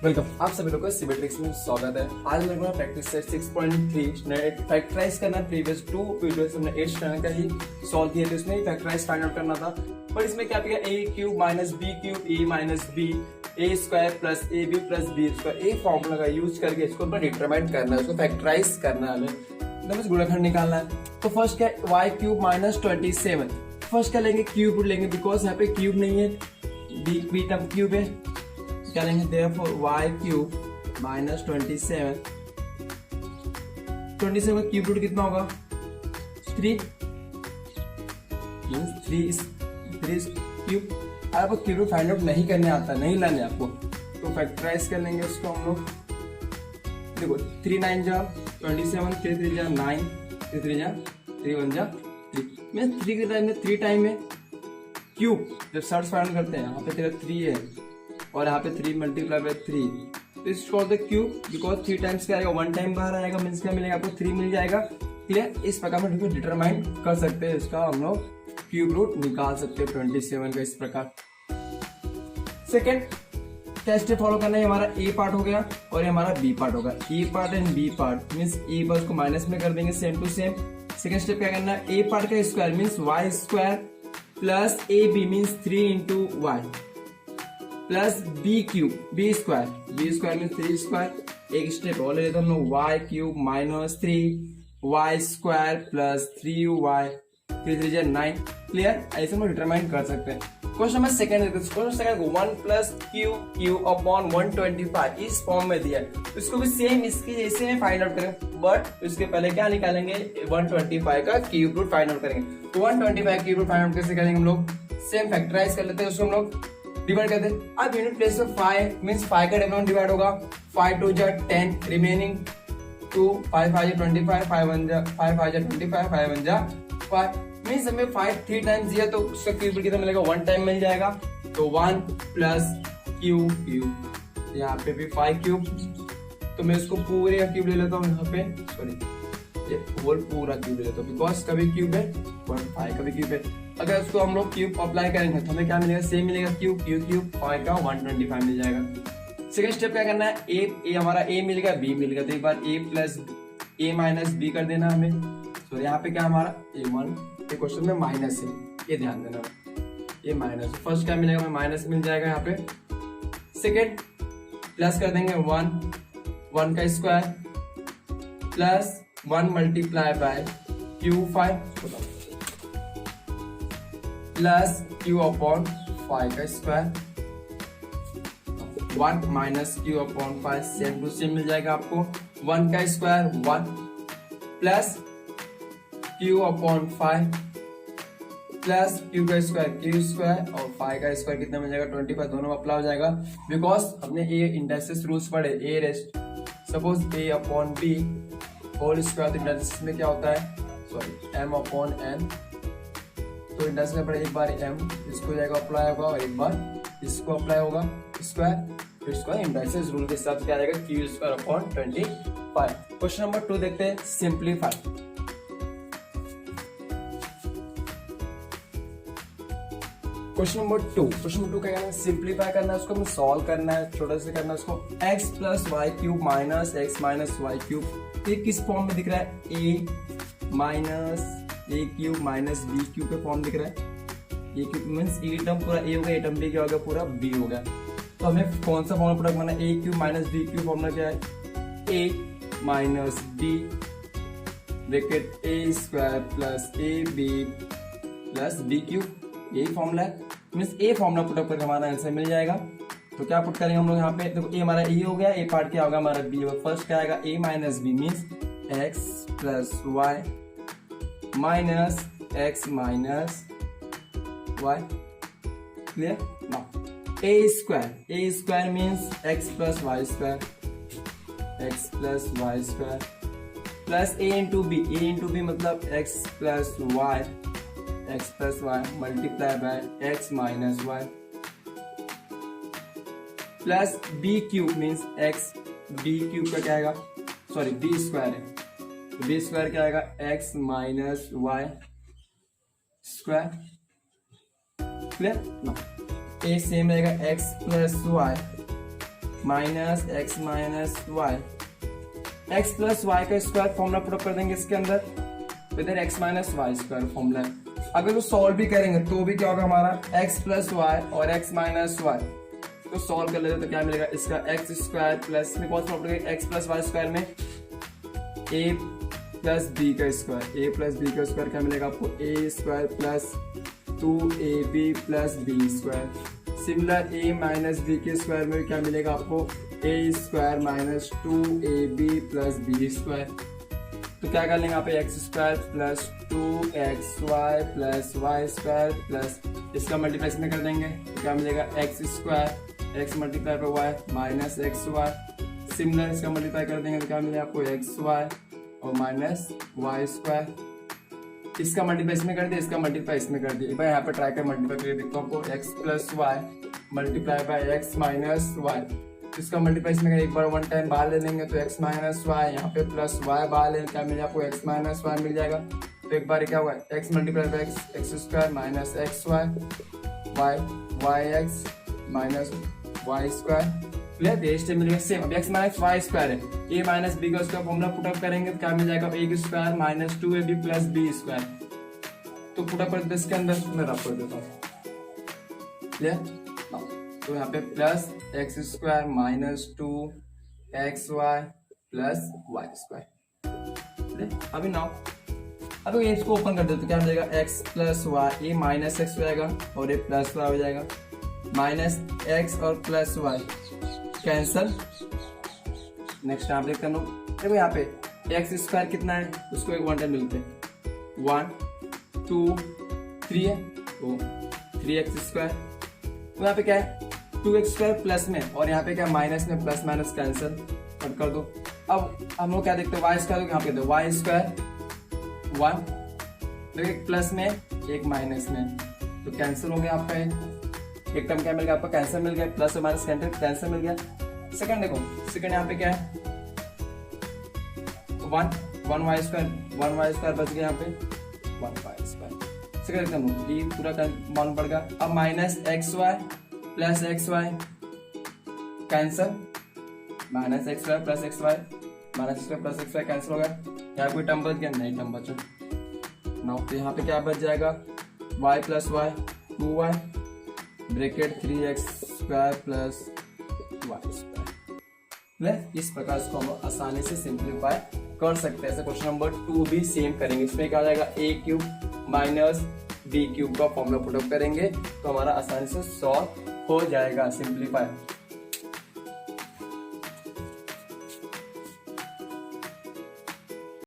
Welcome, आप सभी लोगों का सिमेट्रिक्स में स्वागत है। आज मेरे को प्रैक्टिस सेट 6.3 फैक्टराइज करना। प्रीवियस 2 वीडियोस हमने 8 स्टैंडर्ड का ही सॉल्व किए थे, उसमें फैक्टराइज फाइंड आउट करना था। पर इसमें क्या किया, a cube minus B cube A minus B A square plus A B plus B square, A formula का यूज करके इसको डिटरमाइन करना है, उसको फैक्टराइज करना है, हमें गुणनखंड निकालना है। तो फर्स्ट क्या, y क्यूब माइनस 27। फर्स्ट क्या लेंगे, क्यूब रूट लेंगे, बिकॉज यहाँ पे क्यूब नहीं है, बी टर्म क्यूब है। क्या लेंगे, therefore y क्यूब माइनस 27 का क्यूब रूट कितना होगा, 3 क्यूब। आपको क्यूब रूट फाइंड आउट नहीं करने आता, नहीं लाने आपको, तो फैक्टराइज कर लेंगे उसको हम लोग। देखो 3 9 जा 27, 3 3 जा 9, 3 3 जा 3 1 जा 3। मैं 3 के टाइम में 3 टाइम में क्यूब जब सर्च फाइंड करते हैं, यहाँ पे तेरा 3 है और यहाँ पे 3 मल्टीप्लाई बाय 3, तो इस for the cube, because 3 times क्या आएगा, 1 टाइम बाहर आएगा, मीन्स क्या मिलेगा आपको, 3 मिल जाएगा। क्लियर, इस प्रकार में डिटरमाइन कर सकते हैं, इसका हम लोग क्यूब रूट निकाल सकते हैं 27 का, इस प्रकार। सेकेंड क्या स्टेप फॉलो करना है, हमारा ए पार्ट हो गया और ये हमारा बी पार्ट होगा। A part and b part means a part को माइनस में कर देंगे, same to same. Second step क्या करना है, ए पार्ट का square means y square plus ए b means 3 into y plus b cube b square mean 3 square. एक step और ले लेते हम लोग, y cube minus 3 y square plus 3y 3 3 9। Clear, ऐसे हम डिटरमाइन कर सकते हैं। Question number second, question second 1 plus Q upon 125 इस फॉर्म में दिया है, इसको भी सेम इसके जैसे में फाइंड आउट करेंगे, बट इसके पहले क्या निकालेंगे, 125 का क्यूब रूट फाइंड आउट करेंगे। तो 125 क्यूब रूट फाइंड आउट कैसे करेंगे हम लोग, सेम फैक्टराइज कर लेते हैं, उसको हम लोग डिवाइड करते हैं। अब यूनिट प्लेस में 5 मींस 5 का डिवाइड डिवाइड होगा, 5 2 जा 10 रिमेनिंग 2 5 5 जा 25 5 1 जा 5 5 जा 25 5 1 जा 5 मींस हमें 5 3 टाइम्स दिया, तो उसका क्यूब कितना मिलेगा, 1 टाइम मिल जाएगा। तो 1 प्लस क्यूब, यहाँ पे भी 5 क्यूब, तो मैं इसको पूरे का क्यूब ले लेता हूँ, यहाँ पे सॉरी ये होल पूरा क्यूब ले लेता हूँ, बिकॉज का भी क्यूब है 5 का भी क्यूब है। अगर उसको हम लोग क्यूब अप्लाई करेंगे तो हमें क्या मिलेगा, सेम मिलेगा, क्यूब 5 का 125 मिल जाएगा। सेकंड स्टेप क्या करना है, ए हमारा ए मिल गया, बी मिल गया, तो एक बार ए प्लस ए माइनस बी कर देना हमें। तो यहाँ पे क्या हमारा a1, ये क्वेश्चन में माइनस है, ये ध्यान देना, ये माइनस, फर्स्ट क्या मिलेगा, हमें माइनस मिल जाएगा यहाँ पे। सेकेंड प्लस कर देंगे 1 का square plus 1 multiply by Q5 plus Q upon 5 का square, 1 minus Q upon 5 same to same मिल जाएगा आपको। 1 का square 1 plus Q upon 5 plus Q का स्क्वायर Q स्क्वायर और 5 का स्क्वायर कितना मिल जाएगा, 25, दोनों अप्लाई हो जाएगा, बिकॉज हमने ए इंडस्ट्रियस रूल्स पढ़े, ए रेस्ट सपोज ए अपॉन बी होल स्क्वायर, तो इंडस्ट्रियस में क्या होता है, सॉरी m अपॉन n, तो इंडस्ट्रियस में पढ़े एक बार m इसको जाएगा अप्लाई होगा और एक बार इसको अप्लाई होगा स्क्वायर, फिर इसको इंडस्ट्रियस रूल के हिसाब से क्या आएगा, Q square upon 25। Question number 2 देखते हैं, सिंप्लीफाई। क्वेश्चन नंबर 2 क्या करना है, सिंप्लीफाई करना है, उसको हमें सॉल्व करना है, छोटा से करना है उसको। x plus Y cube minus x minus Y cube, ये किस फॉर्म में दिख रहा है, a minus A cube minus B cube के फॉर्म दिख रहा है। ए क्यूब मीन्स ए टर्म पूरा ए हो गया, ए टर्म बी क्या हो गया, पूरा बी हो गया। तो हमें कौन सा फॉर्मूला प्रोडक्ट बनाना है, ए cube minus B cube, formula क्या है, a minus b bracket a square plus A B plus b cube, यही फॉर्मूला है, means a formula put up करके हमारा आंसर मिल जाएगा। तो क्या पुट करेंगे हम लोग यहाँ पे, देखो ए हमारा ए हो गया, ए पार्ट क्या होगा हमारा बी होगा। फर्स्ट क्या आएगा, a minus b means x plus y minus x minus y. Clear, now a square means x plus Y square plus a into b मतलब x plus Y multiply by x minus y plus b cube means x, b cube का क्या आएगा, sorry B square है, तो B square क्या आएगा, x minus Y square. Clear, a same रहेगा x plus y minus x minus y, x plus y का square formula put कर देंगे इसके अंदर, तो इधर x minus Y square formula है। अगर तो सॉल्व भी करेंगे तो भी क्या होगा हमारा एक्स प्लस वाई और एक्स माइनस वाई, तो सॉल्व कर लेते तो क्या मिलेगा इसका एक्स स्क्वायर प्लस में कौन सा property x plus Y square में ए प्लस बी का स्क्वायर, ए प्लस बी का स्क्वायर क्या मिलेगा आपको a square plus 2ab plus B square. Similar a minus b के स्क्वायर में क्या मिलेगा आपको a square minus 2ab plus B square. तो क्या कर लेंगे यहाँ पे x square plus 2xy plus Y square plus इसका मल्टीप्लाई में कर देंगे तो क्या मिलेगा एक्स स्क्वायर एक्स मल्टीप्लाई पे Y minus X Y. Similar इसका मल्टीप्लाई कर देंगे तो क्या मिलेगा आपको एक्स वाई और माइनस वाई स्क्वायर। इसका मल्टीप्लाई इसमें कर दिया, इसका मल्टीप्लाई इसमें कर दिया। भाई यहाँ पे ट्राई कर मल्टीप्लाई करके देखता हूँ आपको X plus Y multiply by x minus Y. इसका मल्टीप्लाई इसमें एक बार वन टाइम बाहर ले लेंगे तो एक्स माइनस वाई, यहाँ पे प्लस वाई बाहर ले क्या मिल जाएगा आपको एक्स माइनस वाई मिल जाएगा। तो एक बार क्या हुआ X multiply by X X square minus X Y Y Y X minus Y square. Clear, ये स्टेप मिलेगा सेम। अब एक्स माइनस वाई स्क्वायर है, ए माइनस बी का उसका फॉर्मूला पुट अप करेंगे तो क्या मिल जाएगा a square minus 2ab plus B square. तो पुट अप कर देते इसके अंदर मैं रफ कर देता हूँ। क्लियर, तो यहाँ पे plus X square minus 2xy plus Y square. अभी नाउ अब ये इसको ओपन कर देते तो क्या मिलेगा X plus Y, A minus X हो जाएगा और ए प्लस वाई हो जाएगा, माइनस एक्स और प्लस वाई कैंसल। नेक्स्ट यहाँ पे देखते हैं देखो यहाँ पे एक्स स्क्वायर कितना है उसको एक वन टाइम मिलते हैं 1 2 3 है तो 3x स्क्वायर। तो यहाँ पे क्या है 2x स्क्वायर प्लस में और यहाँ पे क्या माइनस में, प्लस माइनस कैंसिल कट कर दो। अब हम लोग क्या देखते हैं वाई स्क्वायर, यहाँ पे दो वाई स्क्वायर 1 देखो एक प्लस में एक माइनस में तो कैंसिल हो गया आपका एक टर्म क्या मिल गया आपका कैंसिल मिल गया, प्लस और माइनस कैंसिल मिल गया। सेकंड देखो सेकंड यहाँ पे क्या है 1 वाई स्क्वायर बच गया यहाँ पे 1 वाई स्क्वायर। सेकंड एकदम ये पूरा मान पड़ गया। अब minus X Y plus X Y cancel, minus X Y plus X Y minus X Y plus X Y cancel हो गया। यहाँ कोई टर्म बच गया नहीं, टर्म बचा ना। तो यहाँ पे क्या बच जाएगा y plus Y 2y bracket 3x square plus Y square. इस प्रकार इसको हम आसानी से सिंप्लीफाई कर सकते हैं। ऐसे क्वेश्चन नंबर 2 भी सेम करेंगे। इसमें क्या आ जाएगा a cube minus b cube का फॉर्मूला पुट अप करेंगे तो हमारा आसानी से सॉल्व हो जाएगा सिंप्लीफाई।